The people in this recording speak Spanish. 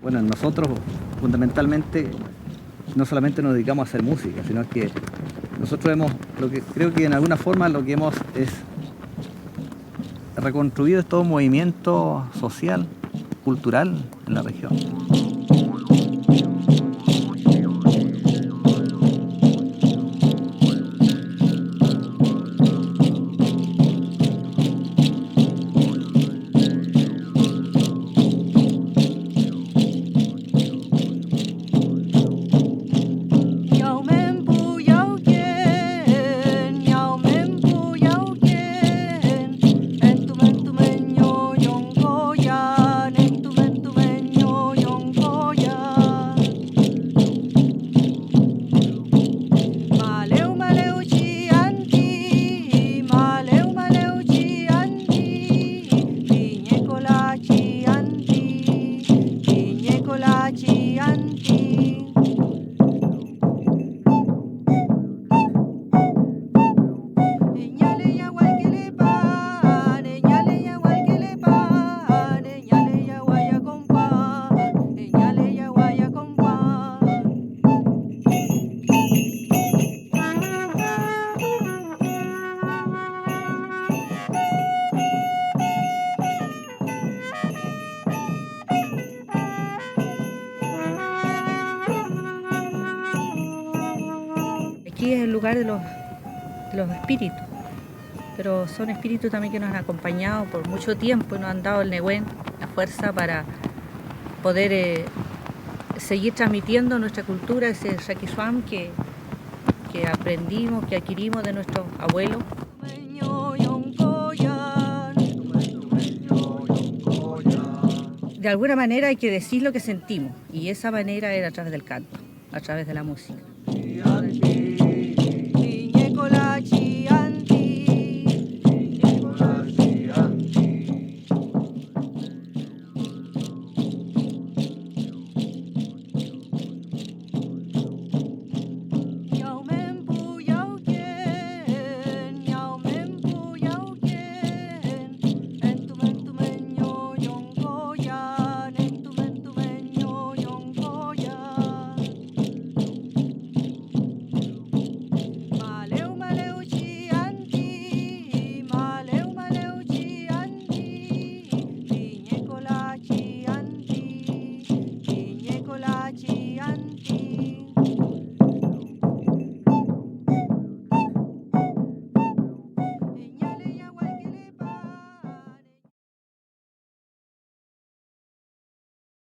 Bueno, nosotros fundamentalmente no solamente nos dedicamos a hacer música, sino que nosotros creo que en alguna forma lo que hemos es reconstruido todo movimiento social, cultural en la región. Aquí es el lugar de los espíritus, pero son espíritus también que nos han acompañado por mucho tiempo y nos han dado el Nehuen, la fuerza para poder seguir transmitiendo nuestra cultura, ese Raquisuam que aprendimos, que adquirimos de nuestros abuelos. De alguna manera hay que decir lo que sentimos y esa manera era a través del canto, a través de la música.